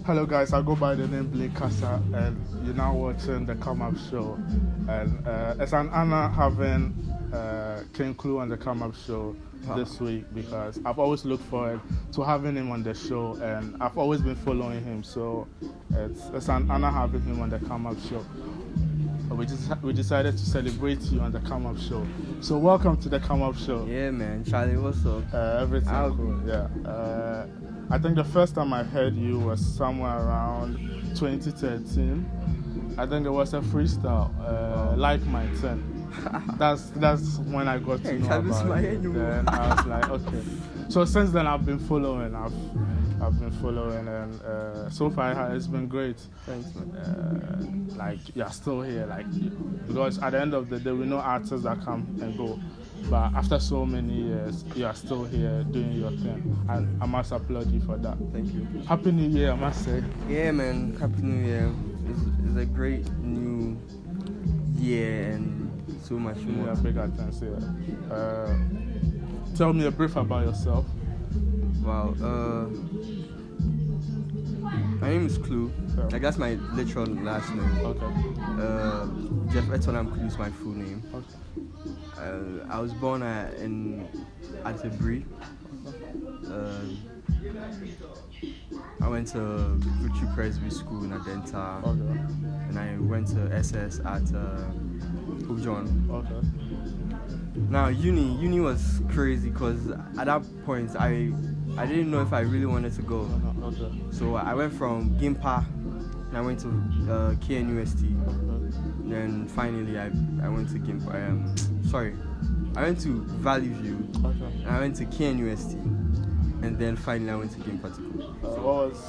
Hello guys, I go by the name BlayKasa and you're now watching the ComeUp Show. And it's an honor having King Clue on the ComeUp Show this week because I've always looked forward to having him on the show and I've always been following him. So it's an honor having him on the ComeUp Show. We decided to celebrate you on the ComeUp Show. So welcome to the ComeUp Show. Yeah, man. Charlie, what's up? Everything cool, yeah. I think the first time I heard you was somewhere around 2013. I think it was a freestyle, like my 10. That's when I got to know about it. Then I was like, okay. So since then I've been following. I've been following, and so far it's been great. Thanks, man. Like you're still here, because at the end of the day we know artists that come and go, but after so many years you are still here doing your thing, and I must applaud you for that. Thank you. Happy New Year, I must say. Yeah, man. Happy New Year. It's a great new year and so much more. Yeah, big attention. Yeah. Tell me a brief about yourself. Wow. My name is Clue. Yeah. Like that's my literal last name. Okay. Jeff Etonam Clue is my full name. Okay. I was born at Atterbury. I went to Victory Presbyterian School in Adenta, Okay. and I went to SS at Hope John. Okay. Now uni was crazy because at that point I didn't know if I really wanted to go. Okay. So I went from Gimpa and I went to KNUST. Okay. Then finally I went to Gimpa. I went to Valley View. Okay. And I went to KNUST. And then finally I went to Gimpa.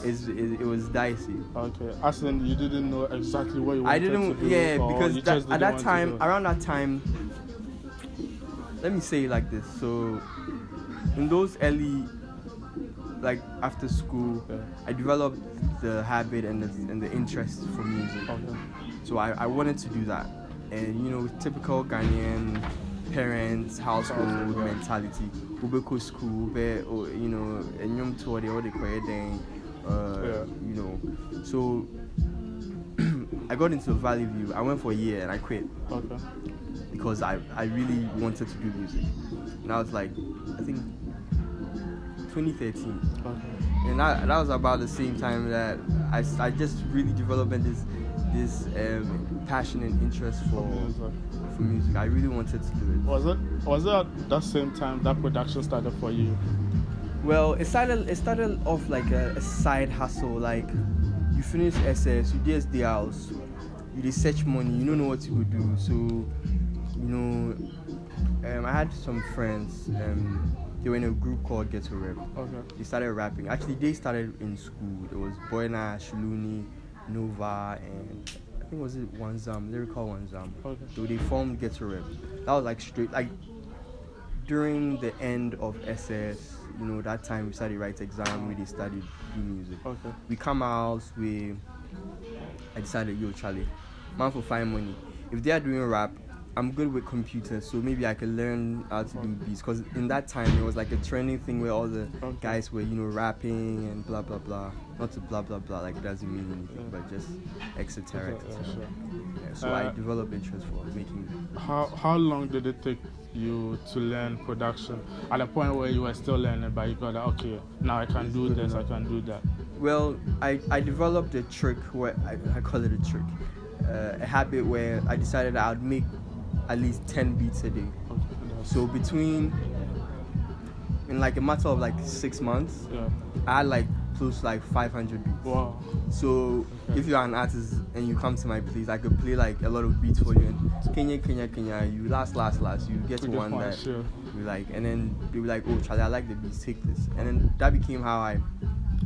It was dicey. Okay. As in you didn't know exactly what you wanted to do? Because at that time, around that time, let me say it like this. So in those early, like after school, yeah. I developed the habit and the interest for music. Okay. So I wanted to do that. And with typical Ghanaian parents, household mentality. Ubeko school, and young to what they call it. So I got into Valley View. I went for a year and I quit. Okay. Because I really wanted to do music. And I was like, I think 2013. Okay. And that was about the same time that I just really developed this passion and interest for music. I really wanted to do it. Was it at that same time that production started for you? Well, it started off like a side hustle. Like you finish SS, you DSD house, you dey search money, you don't know what you would do. So I had some friends. They were in a group called Ghetto Rap. Okay. They started rapping. Actually, they started in school. It was Boyna, Shuluni, Nova, and I think was it Wanzam, lyrical Wanzam. Okay. So they formed Ghetto Rap. That was like straight, like during the end of SS, that time we started write exam, we studied do music. Okay. We come out, I decided, Charlie, man for find money. If they are doing rap, I'm good with computers, so maybe I could learn how to do beats. Because in that time, it was like a trending thing where all the guys were, rapping and blah, blah, blah. Not to blah, blah, blah, like it doesn't mean anything, but just etc. Sure. Yeah, so I developed interest for making. How long did it take you to learn production? At a point where you were still learning, but you got like, okay, now I can do this, I can do that. Well, I developed a trick where I call it a trick. A habit where I decided I would make at least 10 beats a day. Okay. So in like a matter of like 6 months, I had like close to like 500 beats. Wow. So if you're an artist and you come to my place, I could play like a lot of beats for you. And Kenya, you last, you get to one that you like, and then they were like, oh Charlie, I like the beats, take this. And then that became how I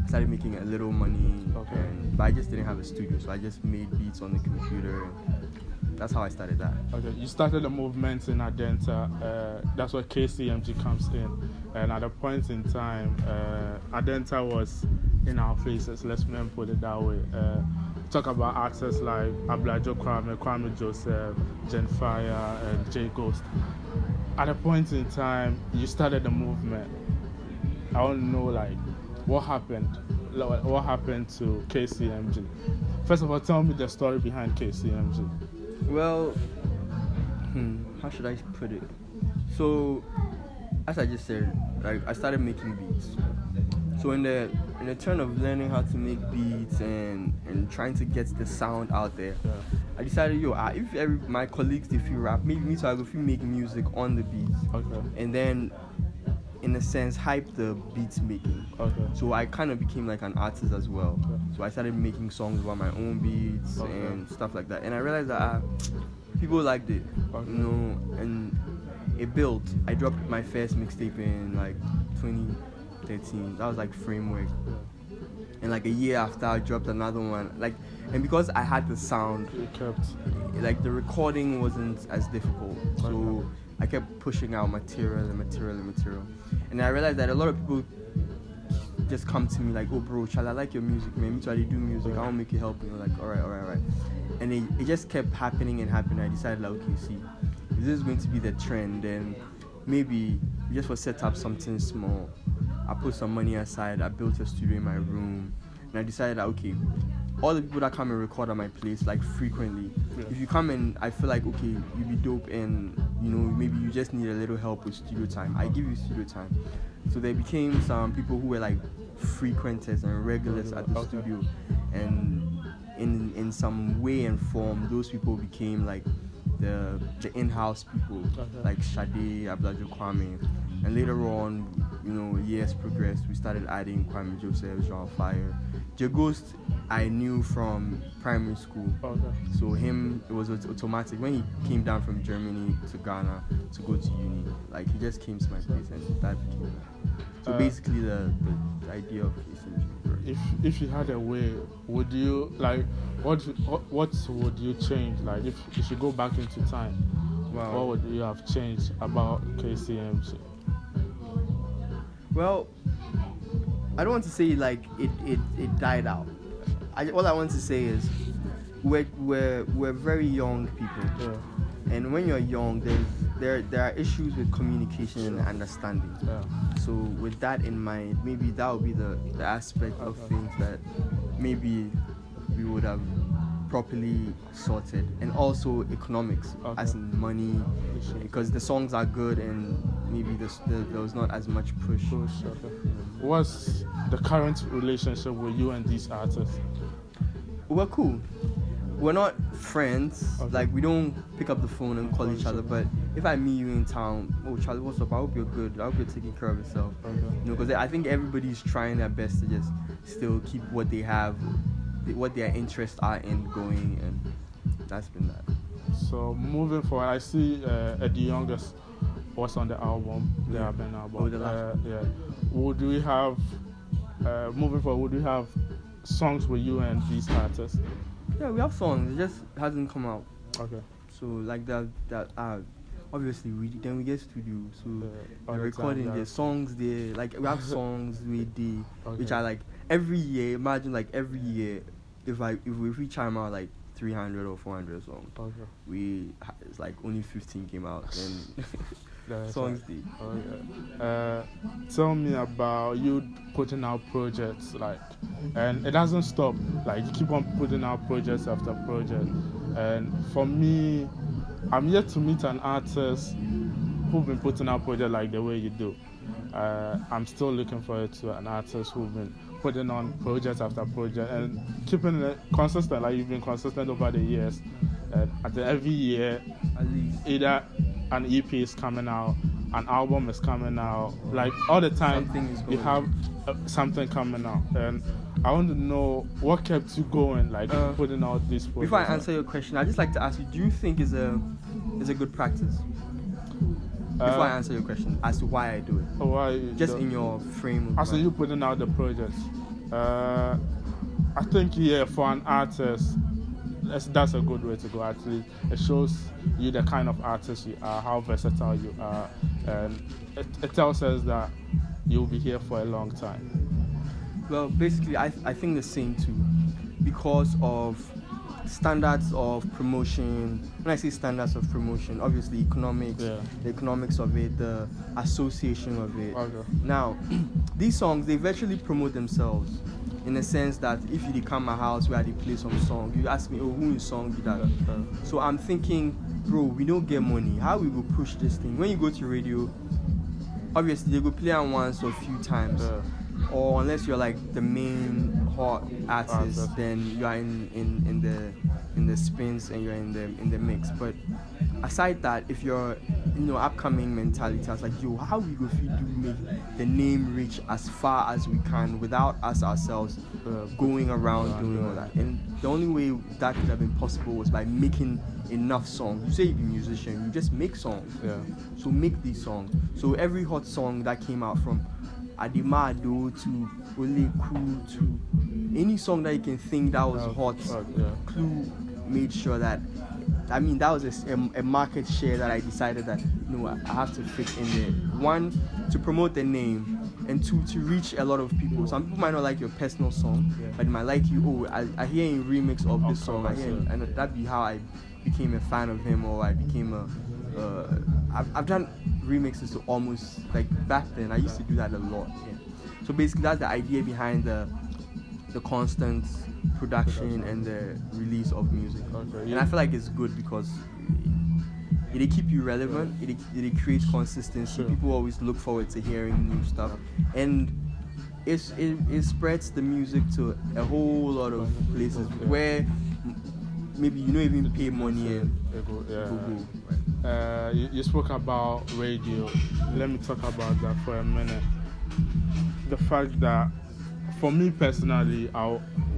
started making a little money. Okay. But I just didn't have a studio, so I just made beats on the computer. That's how I started that. Okay, you started a movement in Adenta. That's where KCMG comes in. And at a point in time, Adenta was in our faces. Let's put it that way. Talk about artists like Ablajo Kwame Joseph, Gen Fire, and J Ghost. At a point in time, you started a movement. I don't know, what happened? what happened to KCMG. First of all, tell me the story behind KCMG. Well, how should I put it? So, as I just said, like I started making beats. So in the turn of learning how to make beats and trying to get the sound out there, I decided, if my colleagues they feel rap, maybe me too I go feel make music on the beats. Okay. And then, in a sense, hype the beats making. Okay. So I kind of became like an artist as well. Okay. So I started making songs about my own beats and stuff like that. And I realized that people liked it, and it built. I dropped my first mixtape in like 2013. That was like Framework. And like a year after, I dropped another one. And because I had the sound, like the recording wasn't as difficult. So I kept pushing out material. And I realized that a lot of people just come to me like, oh bro, Charlie, I like your music, man. Me too, I do music. I want to make it help. And like, all right. And it just kept happening. I decided like, okay, see, if this is going to be the trend, then maybe we just will set up something small. I put some money aside. I built a studio in my room. And I decided that, okay, all the people that come and record at my place, like frequently, if you come and I feel like, okay, you be dope and, maybe you just need a little help with studio time, I give you studio time. So there became some people who were like frequenters and regulars at the studio. And in some way and form, those people became like the in-house people, like Shade, Ablajo Kwame. And later on, years progressed, we started adding Kwame Joseph, Jean Fire. Ghost I knew from primary school. So him, it was automatic. When he came down from Germany to Ghana to go to uni, like he just came to my place and that became that. So basically the idea of KCMG. If you had a way, would you like what would you change? Like if you go back into time, what would you have changed about KCMG? Well, I don't want to say like it died out. All I want to say is we're very young people, and when you're young, there are issues with communication and understanding. So with that in mind, maybe that would be the aspect of things that maybe we would have properly sorted, and also economics, as in money, because the songs are good and maybe there was not as much push. What's the current relationship with you and these artists? We're cool. We're not friends. Like we don't pick up the phone and call each other. But if I meet you in town, oh Charlie, what's up? I hope you're good. I hope you're taking care of yourself. Because I think everybody's trying their best to just still keep what they have, what their interests are in going, and that's been that. So moving forward, I see the youngest was on the album, the Aben album. The last one. Would we have moving forward? Would we have songs with you and these artists? Yeah, we have songs. It just hasn't come out. So like that. Obviously we get studio. So the recording, the songs there. Like we have songs with which are like every year. Imagine like every year, if we chime out like 300 or 400 songs, it's like only 15 came out. And songs deep. Tell me about you putting out projects, and it doesn't stop. Like you keep on putting out projects after project. And for me, I'm yet to meet an artist who've been putting out projects like the way you do. I'm still looking forward to an artist who've been putting on project after project and keeping it consistent. Like you've been consistent over the years. And at every year, at least either an EP is coming out, an album is coming out, like all the time you have something coming out. And I want to know what kept you going, like putting out this project. Before I answer your question, I'd just like to ask you, do you think it's a good practice? Before I answer your question as to why I do it. Why? Just in your frame. As you putting out the projects. I think for an artist, that's a good way to go. Actually, it shows you the kind of artist you are, how versatile you are, and it tells us that you'll be here for a long time. Well, basically, I think the same too, because of standards of promotion. When I say standards of promotion, obviously economics, the economics of it, the association of it. Now, these songs, they virtually promote themselves. in a sense that if you come my house where they play some song, you ask me, oh, who is song did that? So I'm thinking, bro, we don't get money. How we go push this thing? When you go to radio, obviously they go play on once or a few times, or unless you're like the main hot artist, then you are in the spins and you're in the mix. But aside that, if you're upcoming mentality, I was like, yo, how we go if we do make the name reach as far as we can without us ourselves going around doing all that? And the only way that could have been possible was by making enough songs. You say you're a musician, you just make songs. Yeah. So make these songs. So every hot song that came out from Adimado to Ole Cool to any song that you can think that was hot, Clue made sure that, I mean, that was a market share that I decided that, I have to fit in there. One, to promote the name, and two, to reach a lot of people. Some people might not like your personal song, but they might like you. Oh, I hear a remix of this song. And that'd be how I became a fan of him, or I became I've done remixes to almost, like back then, I used to do that a lot. Yeah. So basically that's the idea behind the constant production and the release of music. And I feel like it's good because it keep you relevant, it creates consistency. People always look forward to hearing new stuff, and it spreads the music to a whole lot of places where maybe you don't even pay money and go. You spoke about radio. Let me talk about that for a minute. The fact that for me personally,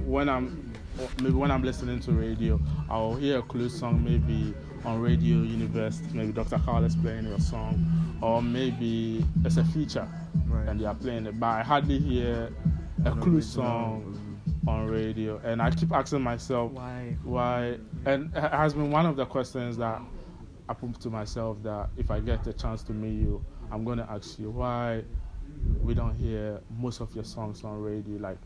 when I'm listening to radio, I'll hear a Clue song maybe on Radio University, maybe Dr. Carlos playing your song, or maybe it's a feature and they are playing it, but I hardly hear a Clue song on radio, and I keep asking myself why, and it has been one of the questions that I put to myself, that if I get the chance to meet you, I'm going to ask you why we don't hear most of your songs on radio. Like,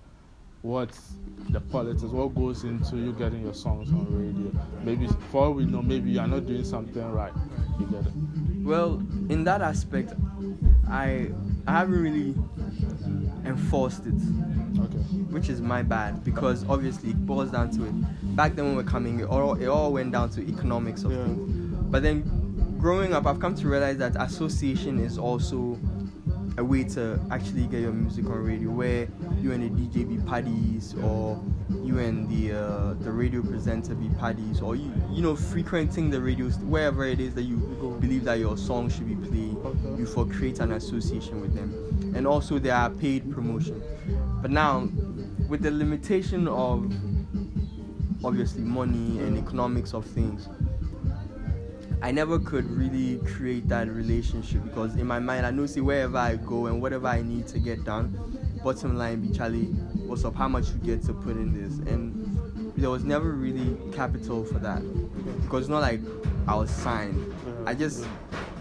what's the politics, what goes into you getting your songs on radio? Maybe for all we know, maybe you are not doing something right. You get it? Well, in that aspect, I haven't really enforced it, which is my bad, because obviously it boils down to it. Back then when we were coming, it all went down to economics of things. But then growing up, I've come to realize that association is also a way to actually get your music on radio, where you and the DJ be parties, or you and the radio presenter be parties, or you frequenting the radios wherever it is that you believe that your song should be played. You create an association with them, and also there are paid promotion. But now, with the limitation of obviously money and economics of things, I never could really create that relationship, because in my mind I know, see, wherever I go and whatever I need to get done, bottom line be, Charlie, what's up, how much you get to put in this? And there was never really capital for that, because it's not like I was signed. I just,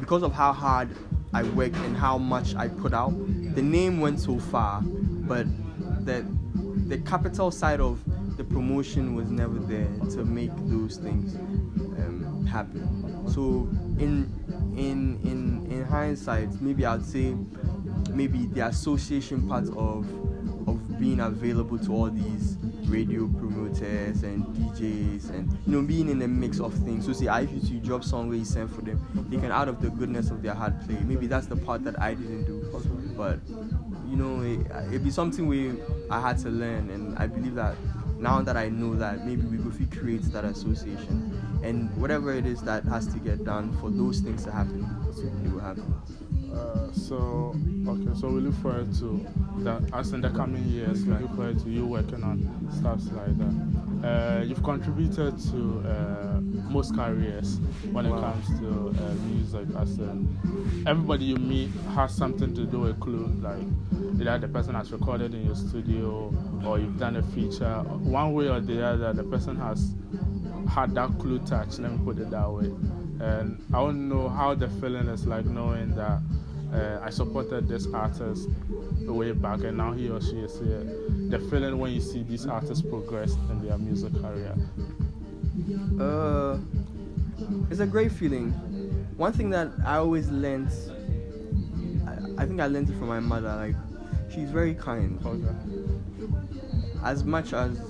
because of how hard I worked and how much I put out, the name went so far, but the capital side of the promotion was never there to make those things happen. So in hindsight, maybe I'd say maybe the association part of being available to all these radio promoters and DJs, and being in a mix of things. So say if you drop song where you send for them, they can, out of the goodness of their heart, play. Maybe that's the part that I didn't do, but it'd be something where I had to learn, and I believe that now that I know that, maybe we create that association, and whatever it is that has to get done for those things to happen, it will happen. So we look forward to that. As in the coming years, we look forward to you working on stuff like that. You've contributed to most careers when it comes to music. As in, everybody you meet has something to do with Clue. Like, either the person has recorded in your studio, or you've done a feature. One way or the other, the person has had that Clue touch. Let me put it that way. And I want to know how the feeling is like, knowing that I supported this artist way back, and now he or she is here. The feeling when you see these artists progress in their music career. It's a great feeling. One thing that I always learned, I think I learned it from my mother. Like, she's very kind. as much as,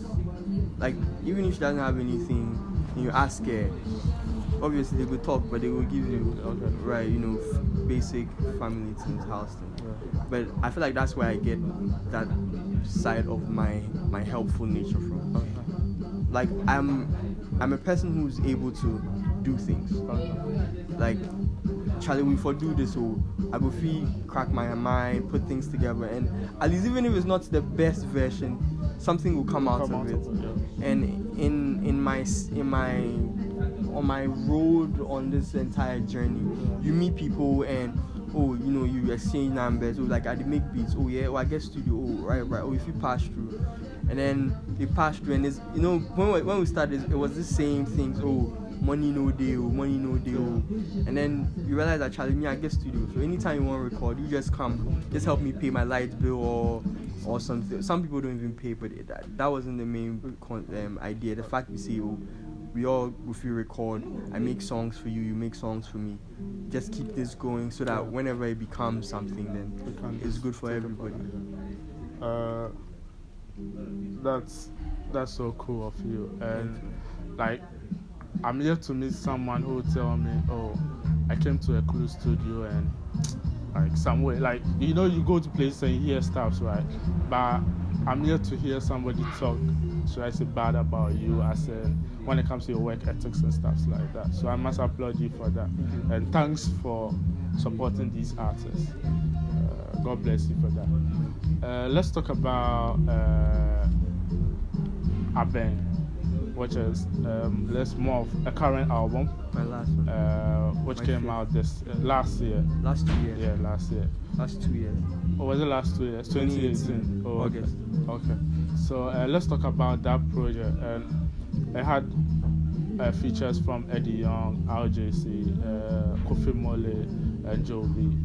like, even if she doesn't have anything, and you ask her, obviously they will talk, but they will give you, right, basic family things, house things. Yeah. But I feel like that's where I get that side of my helpful nature from. Like, I'm a person who's able to do things. Like, Charlie, we for do this, so I go feel crack my mind, put things together, and at least even if it's not the best version, something will come out of it. Yeah. And on my road on this entire journey, you meet people and you exchange numbers. Like, I make beats. Oh yeah, I get studio. Oh right. Oh, if you pass through, and then you pass through, and it's when we started, it was the same things. Oh, money no deal. And then you realize that, Charlie, me, I get studio. So anytime you want to record, you just come, just help me pay my light bill or something. Some people don't even pay, but that wasn't the main idea. The fact we say, we all, if you record, I make songs for you, you make songs for me. Just keep this going so that whenever it becomes something, then it's good for everybody. That's so cool of you. And like, I'm here to meet someone who will tell me, oh, I came to a cool studio and like somewhere, like, you go to places and you hear stuff, right? But I'm here to hear somebody talk, should I say, bad about you, as in when it comes to your work ethics and stuff like that. So I must applaud you for that. And thanks for supporting these artists. God bless you for that. Let's talk about Aben, which is more of a current album. My last one. Which came out last year. Last 2 years. Yeah, last year. Last 2 years. Or was it last 2 years? 2018. Oh, August. Okay. So let's talk about that project. It had features from Eddie Young, RJC, Kofi Mole, and Joe B.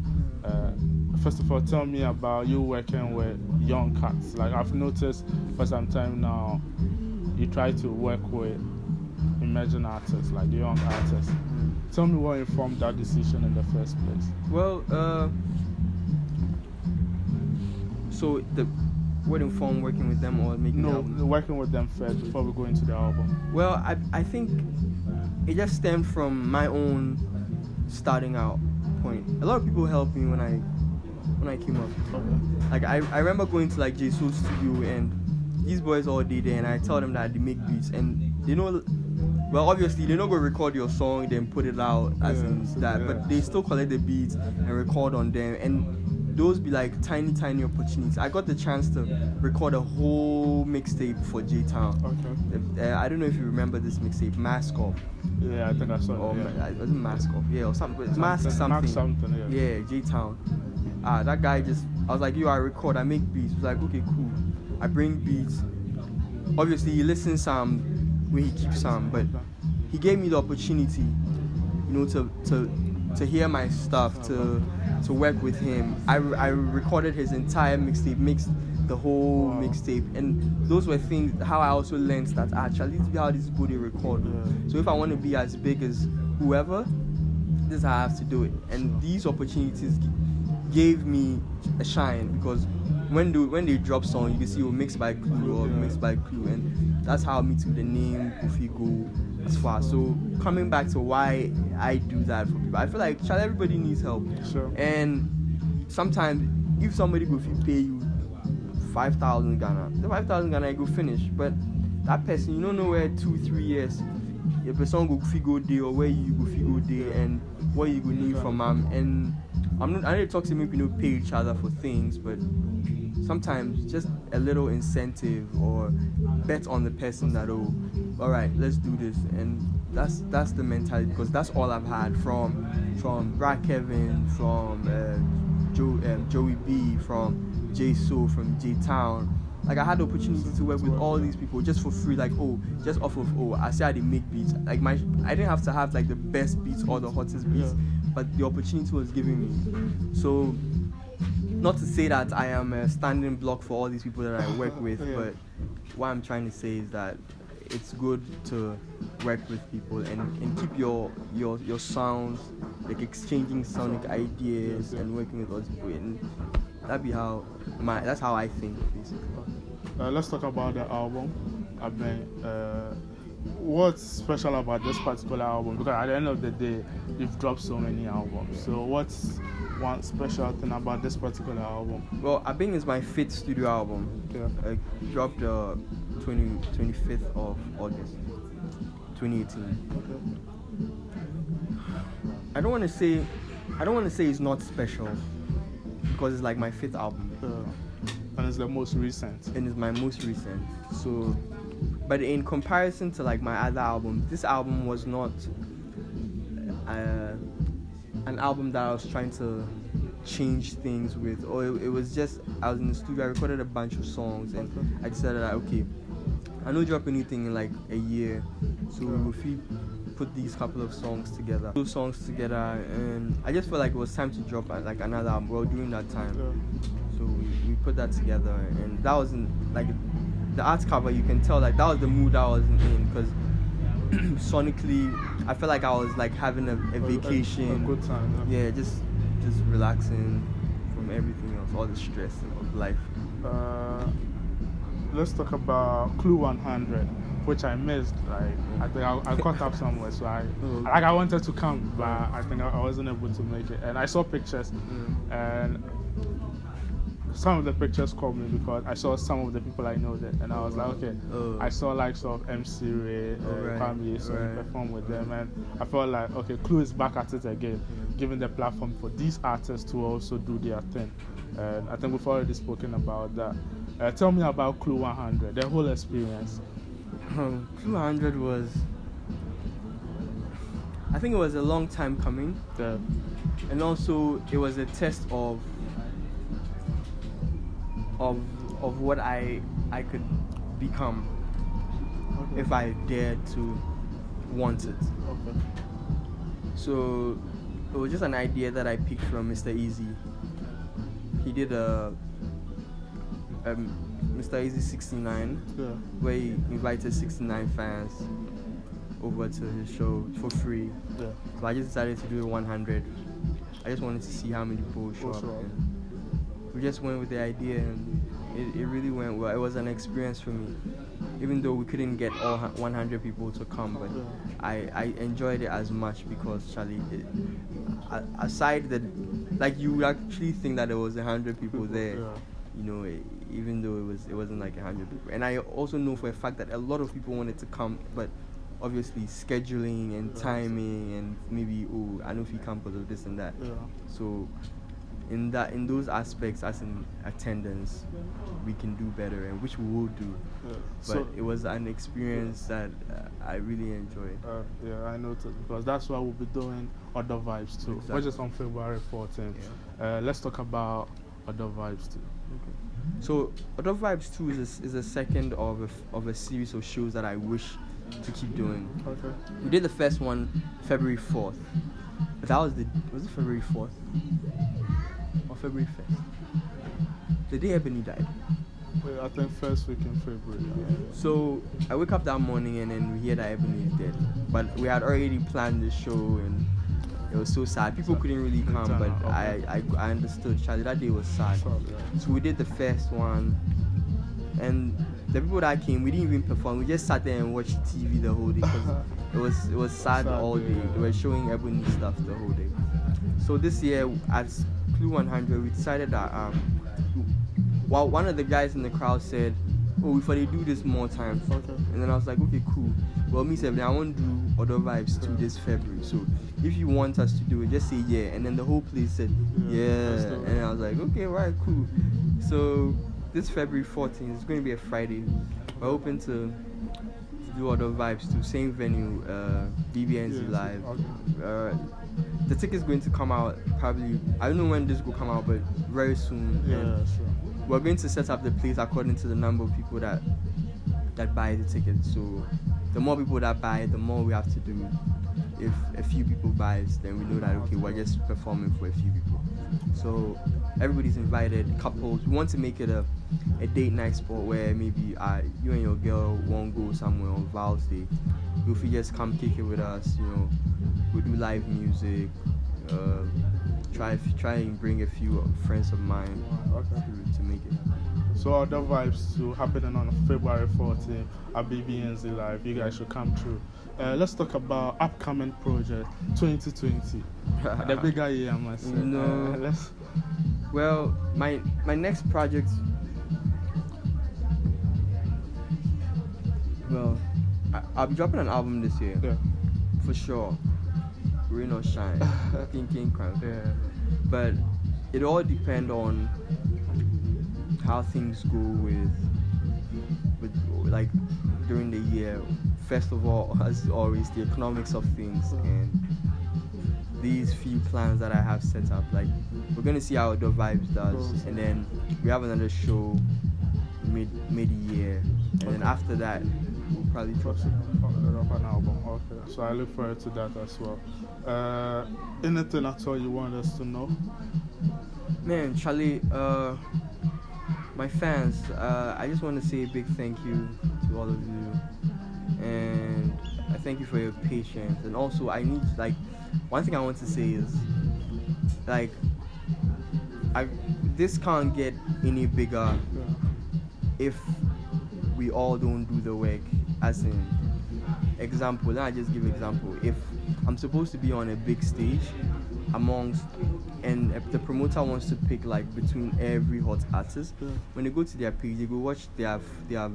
First of all, tell me about you working with young cats. Like, I've noticed for some time now, you try to work with emerging artists, like the young artists. Tell me what informed that decision in the first place. Well, so what informed working with them or making the album? Working with them first before we go into the album. Well, I think it just stemmed from my own starting out point. A lot of people helped me when I came up. Okay. Like, I remember going to like J Soul's studio, and these boys all did there, and I tell them that they make beats, and they know, well, obviously they're not going to record your song then put it out as but they still collect the beats and record on them, and those be like tiny opportunities. I got the chance to record a whole mixtape for J-Town. Okay. I don't know if you remember this mixtape, Mask Off. Yeah, I think I saw it. It wasn't Mask Off, or something. Mask something. Yeah, J-Town. That guy I was like, yo, I record, I make beats. He was like, okay, cool. I bring beats. Obviously, he listens some when he keeps some, but he gave me the opportunity, to hear my stuff, to work with him. I recorded his entire mixtape, mixed the whole mixtape, and those were things how I also learned that actually this is how these people they record. So if I want to be as big as whoever, this is how I have to do it. And these opportunities gave me a shine, because when they drop song, you can see mixed by Clue or mixed by Clue, and that's how me too the name Kofi go as far. So coming back to why I do that for people, I feel like everybody needs help. Sure. And sometimes if somebody go pay you 5,000 Ghana, the 5,000 Ghana you go finish, but that person you don't know where 2-3 years your person go day or where you go day and what you go need from them. And I need to talk to maybe pay each other for things, but sometimes just a little incentive or bet on the person that all right, let's do this. And that's the mentality, because that's all I've had from Brad Kevin, from Joey B, from J Soul, from J Town. Like, I had the opportunity to work with all these people just for free, like, just off of, I say I didn't make beats. Like, I didn't have to have, like, the best beats or the hottest beats, but the opportunity was given me. So, not to say that I am a standing block for all these people that I work with, but what I'm trying to say is that it's good to work with people and keep your sounds, like, exchanging sonic ideas and working with other people. And that's how I think, basically. Let's talk about the album. Aben, what's special about this particular album? Because at the end of the day, you've dropped so many albums. So what's one special thing about this particular album? Well, Aben is my 5th studio album. Yeah. I dropped 25th of August, 2018. Okay. I don't want to say it's not special because it's like my 5th album. And it's the most recent. And it's my most recent. So, but in comparison to like my other album, this album was not an album that I was trying to change things with, or it was just I was in the studio, I recorded a bunch of songs, and I decided that okay, I know drop anything in like a year, so if we put these couple of songs together, and I just felt like it was time to drop like another album. Well, during that time, so we put that together, and that was in like the art cover. You can tell like that was the mood I was in, because sonically, I felt like I was like having a vacation, a good time. Yeah, just relaxing from everything else, all the stress of life. Let's talk about Clue 100, which I missed. Like I think I caught up somewhere, so I wanted to come, but I think I wasn't able to make it. And I saw pictures, and some of the pictures caught me because I saw some of the people I know there, and I was like, okay, I saw likes of MC Ray, Kwame, so I performed with them, and I felt like, okay, Clue is back at it again, giving the platform for these artists to also do their thing. And I think we've already spoken about that. Tell me about Clue 100, the whole experience. Clue 100 was, I think it was a long time coming, and also it was a test of what I could become if I dared to want it. Okay. So it was just an idea that I picked from Mr. Easy. He did Mr. Easy 69, where he invited 69 fans over to his show for free. So I just decided to do the 100. I just wanted to see how many people would show up. We just went with the idea, and it really went well. It was an experience for me, even though we couldn't get all 100 people to come, but I enjoyed it as much because, Charlie, aside that, like, you would actually think that there was 100 people there, you know, even though it wasn't like 100 people. And I also know for a fact that a lot of people wanted to come, but obviously scheduling and timing, and maybe, I know if you come because of this and that. So in those aspects, as in attendance, we can do better, and which we will do. But it was an experience that I really enjoyed. I noticed, because that's why we'll be doing Other Vibes too, which is on February 14th. Let's talk about Other Vibes too. Okay. So Other Vibes 2 is a second of a series of shows that I wish to keep doing. Okay. We did the first one February 4th. But that was it February 4th? Or February 1st? The day Ebony died. I think first week in February. So I wake up that morning and then we hear that Ebony is dead. But we had already planned the show, and it was so sad. People couldn't really come, but I understood. Charlie, that day was sad. So we did the first one, and the people that came, we didn't even perform. We just sat there and watched TV the whole day, because it was sad all day. They were showing Ebony stuff the whole day. So this year, as Clue 100, we decided that well, one of the guys in the crowd said, if they do this more times. And then I was like, okay, cool. Well, me said, I want to do Other Vibes 2 this February. So if you want us to do it, just say yeah. And then the whole place said yeah. And I was like, okay, right, cool. So this February 14th is going to be a Friday. We're hoping to do Other Vibes 2, same venue, BBNZ Live. The ticket's going to come out probably, I don't know when this will come out, but very soon. We're going to set up the place according to the number of people that buy the ticket. So the more people that buy, the more we have to do. If a few people buys, then we know that okay, we're just performing for a few people. So everybody's invited, couples. We want to make it a date night spot where maybe you and your girl won't go somewhere on Val's Day. If you just come kick it with us, we do live music. Try and bring a few friends of mine to make it. So other vibes to happening on February 14th at BBNZ Live. You guys should come through. Let's talk about upcoming project 2020. The bigger year, I must say. Well, my next project. Well, I'll be dropping an album this year. Yeah. For sure. Rain or shine. King Crown. Yeah. But it all depends on how things go with like during the year. First of all, as always, the economics of things and these few plans that I have set up. Like, we're gonna see how the vibes does, and then we have another show mid-year, and then after that we'll probably drop an album. Okay, so I look forward to that as well. Anything at all you want us to know? Man, Charlie, my fans, I just want to say a big thank you to all of you, and I thank you for your patience. And also, I need, like, one thing I want to say is, like, this can't get any bigger if we all don't do the work. As in, example, let me just give an example. If I'm supposed to be on a big stage and if the promoter wants to pick like between every hot artist, when they go to their page, they go watch their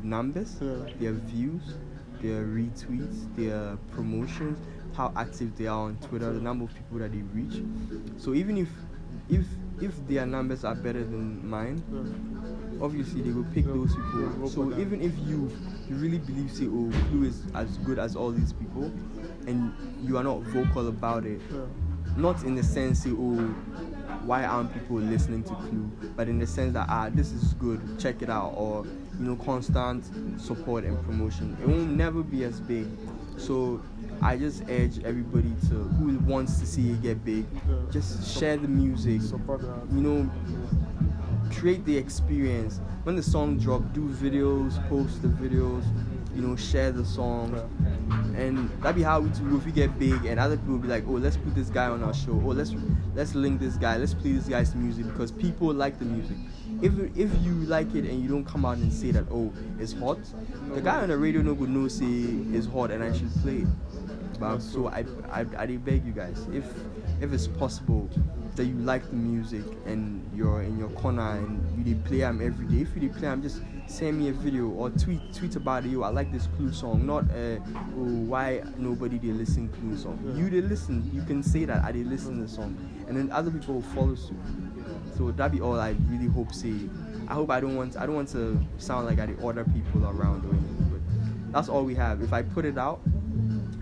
numbers, their views, their retweets, their promotions, how active they are on Twitter, the number of people that they reach. So even if their numbers are better than mine, obviously they will pick those people. So even if you really believe, say, oh, Clue is as good as all these people, and you are not vocal about it, not in the sense, say, oh, why aren't people listening to Clue, but in the sense that this is good, check it out, or constant support and promotion. It will never be as big. So I just urge everybody who wants to see it get big, just share the music, create the experience. When the song drop, do videos, post the videos, share the song, and that'd be how we do. If we get big, and other people will be like, oh, let's put this guy on our show, or let's link this guy, let's play this guy's music, because people like the music. If you like it and you don't come out and say that, oh, it's hot, the guy on the radio no good no say it's hot and I should play it. But so I beg you guys, if it's possible that you like the music and you're in your corner and you did play them every day. If you did play them, just send me a video or tweet about it. Yo, I like this Clue song. Not why nobody did listen Clue song. You did listen. You can say that I did listen to the song, and then other people will follow suit. So that'd be all I really hope. I hope I don't want to sound like I did order people around or anything. But that's all we have. If I put it out,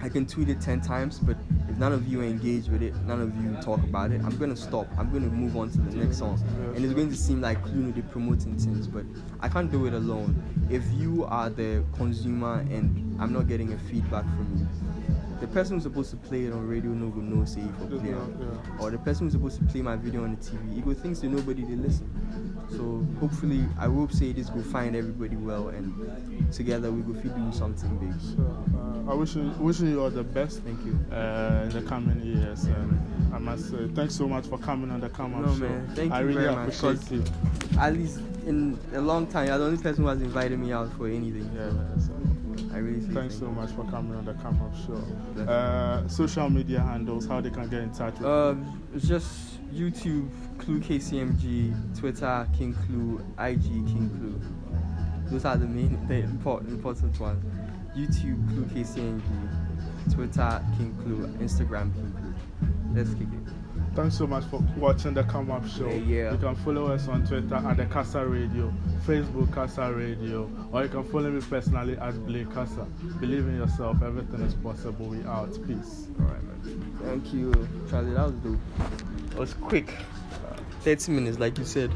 I can tweet it 10 times, but if none of you engage with it, none of you talk about it, I'm going to stop. I'm going to move on to the next song. And it's going to seem like they're promoting things, but I can't do it alone. If you are the consumer and I'm not getting a feedback from you, the person who's supposed to play it on radio no go no say for play, or the person who's supposed to play my video on the TV, he go thinks to nobody they listen. So hopefully, I hope say this will find everybody well, and together we will do something big. I wishing you all the best. Thank you. In the coming years, and I must say thanks so much for coming on the ComeUp Show. Man, thank you I really very much. appreciate you. At least in a long time, you're the only person who has invited me out for anything. Yeah, man. So I really thanks so much for coming on the ComeUp Show. Social media handles, how they can get in touch with you. It's just YouTube, Clue KCMG, Twitter, King Clue, IG, King Clue. Those are the important ones. YouTube, Clue KCMG, Twitter, King Clue, Instagram, King Clue. Let's kick it. Thanks so much for watching the ComeUp Show. Yeah. You can follow us on Twitter at the Kasa Radio, Facebook Kasa Radio, or you can follow me personally at BlayKasa. Believe in yourself, everything is possible. We out. Peace. Alright, man. Thank you, Charlie. That was dope. It was quick. 30 minutes, like you said.